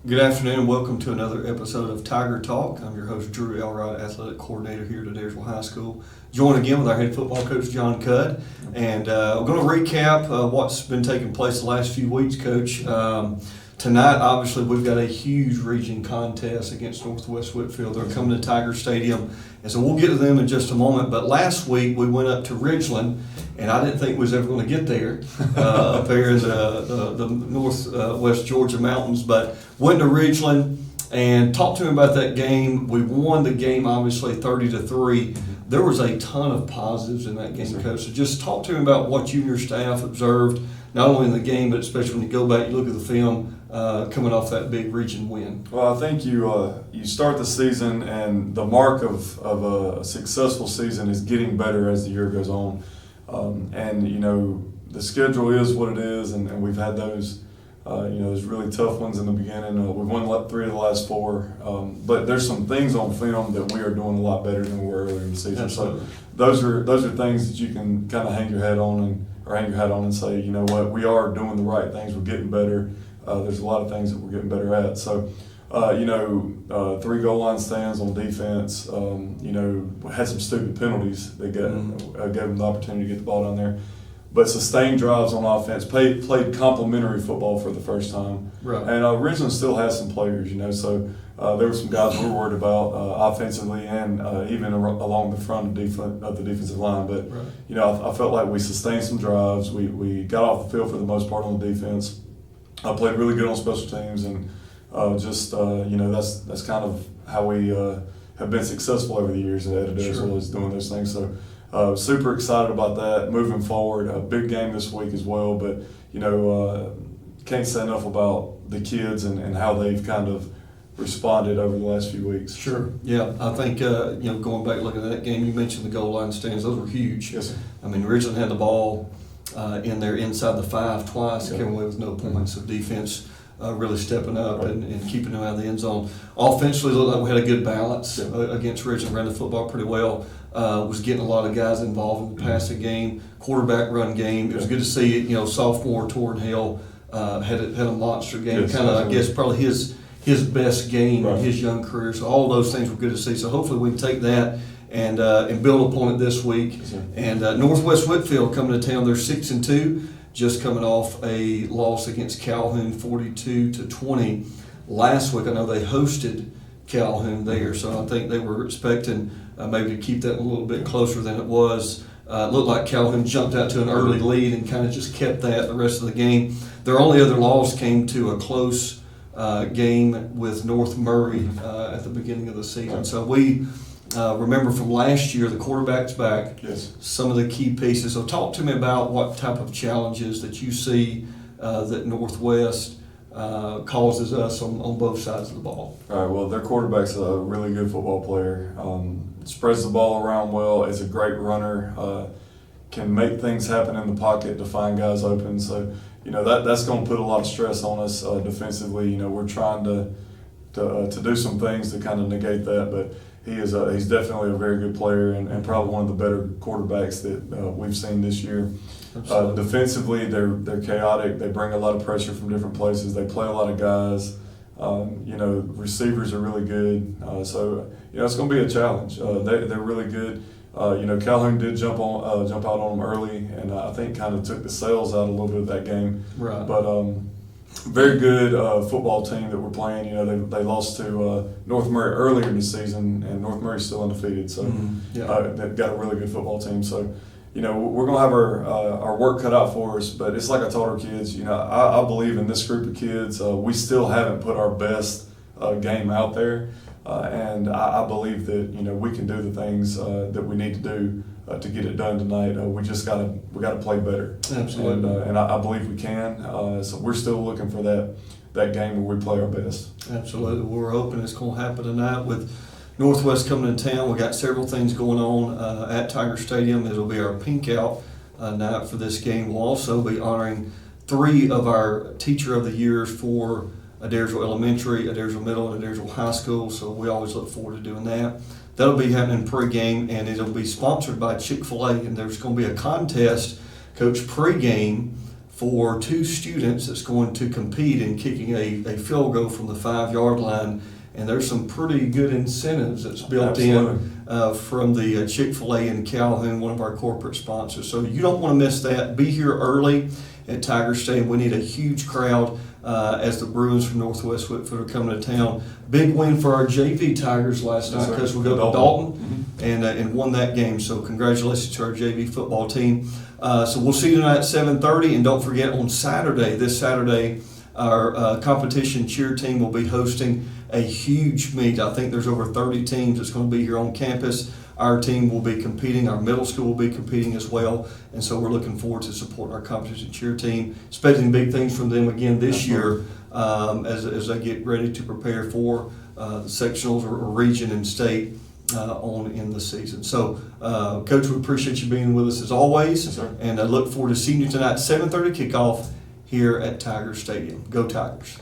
Good afternoon and welcome to another episode of Tiger Talk. I'm your host, Drew Elrod, Athletic Coordinator here at Adairsville High School. Joined again with our head football coach, John Cudd. And we're going to recap what's been taking place the last few weeks, Coach. Tonight, obviously, we've got a huge region contest against Northwest Whitfield. They're coming to Tiger Stadium, and so we'll get to them in just a moment. But last week, we went up to Ridgeland, and I didn't think we was ever going to get there, up there in the northwest Georgia mountains. But went to Ridgeland and talked to him about that game. We won the game, obviously, 30-3. There was a ton of positives in that game, Coach. So just talk to him about what you and your staff observed, not only in the game, but especially when you go back, you look at the film, coming off that big region win. Well, I think you start the season, and the mark of a successful season is getting better as the year goes on. And the schedule is what it is, and we've had those those really tough ones in the beginning. We've won 3 of the last 4, but there's some things on film that we are doing a lot better than we were earlier in the season. Absolutely. So those are things that you can kind of hang your hat on and say, you know what, we are doing the right things. We're getting better. There's a lot of things that we're getting better at. So, 3 goal line stands on defense. Had some stupid penalties that gave them the opportunity to get the ball down there. But sustained drives on offense, played complementary football for the first time. Right. And Ridgeland still has some players, so there were some guys we were worried about offensively and even along the front of the defensive line. But, right. I felt like we sustained some drives. We got off the field for the most part on the defense. I played really good on special teams, and that's kind of how we have been successful over the years at Adairsville, is doing those things. So super excited about that moving forward. A big game this week as well, but can't say enough about the kids and how they've kind of responded over the last few weeks. Sure. Yeah, I think going back looking at that game, you mentioned the goal line stands; those were huge. Yes, sir. I mean, Ridgeland had the ball in there inside the 5 twice, came away with no points. Of defense really stepping up and keeping them out of the end zone. Offensively, looked like we had a good balance against Ridgeland. Ran the football pretty well. Was getting a lot of guys involved in the passing game, quarterback run game. It was good to see it. Sophomore Torrin Hill had a monster game. Yes, kind of, I guess, probably his best game in his young career. So all those things were good to see. So hopefully we can take that and build upon it this week. Yes, and Northwest Whitfield coming to town. They're 6-2, just coming off a loss against Calhoun, 42-20. Last week, I know they hosted Calhoun there, so I think they were expecting maybe to keep that a little bit closer than it was. It looked like Calhoun jumped out to an early lead and kind of just kept that the rest of the game. Their only other loss came to a close game with North Murray at the beginning of the season. So we remember from last year, the quarterback's back, some of the key pieces. So talk to me about what type of challenges that you see that Northwest causes us on both sides of the ball. All right, well, their quarterback's a really good football player. Spreads the ball around well, is a great runner, can make things happen in the pocket to find guys open. So, that's going to put a lot of stress on us defensively. We're trying to do some things to kind of negate that, but he's definitely a very good player and probably one of the better quarterbacks that we've seen this year. Defensively, they're chaotic. They bring a lot of pressure from different places. They play a lot of guys. Receivers are really good. So it's going to be a challenge. They're really good. Calhoun did jump out on them early, and I think kind of took the sails out a little bit of that game. Right. But very good football team that we're playing. They lost to North Murray earlier in the season, and North Murray's still undefeated. So they've got a really good football team. So we're going to have our work cut out for us. But it's like I told our kids. I believe in this group of kids. We still haven't put our best game out there, and I believe that we can do the things that we need to do to get it done tonight. We just got to play better. Absolutely. And I believe we can. So we're still looking for that game where we play our best. Absolutely. We're hoping it's going to happen tonight with Northwest coming to town. We got several things going on at Tiger Stadium. It'll be our pink out night for this game. We'll also be honoring 3 of our Teacher of the Years for Adairsville Elementary, Adairsville Middle, and Adairsville High School. So we always look forward to doing that. That'll be happening pre-game, and it'll be sponsored by Chick-fil-A. And there's going to be a contest, Coach, pre-game for 2 students that's going to compete in kicking a field goal from the 5-yard line. And there's some pretty good incentives that's built in from the Chick-fil-A in Calhoun, one of our corporate sponsors. So you don't want to miss that. Be here early at Tiger Stadium. We need a huge crowd as the Bruins from Northwest Whitfield are coming to town. Big win for our JV Tigers last night because we go to Dalton and won that game. So congratulations to our JV football team. So we'll see you tonight at 7:30. And don't forget, on this Saturday, our competition cheer team will be hosting a huge meet. I think there's over 30 teams that's going to be here on campus. Our team will be competing. Our middle school will be competing as well. And so we're looking forward to supporting our competition cheer team, expecting big things from them again this year as they get ready to prepare for the sectionals or region and state on in the season. So, Coach, we appreciate you being with us as always. Yes, sir. And I look forward to seeing you tonight, 7:30 kickoff here at Tiger Stadium. Go Tigers.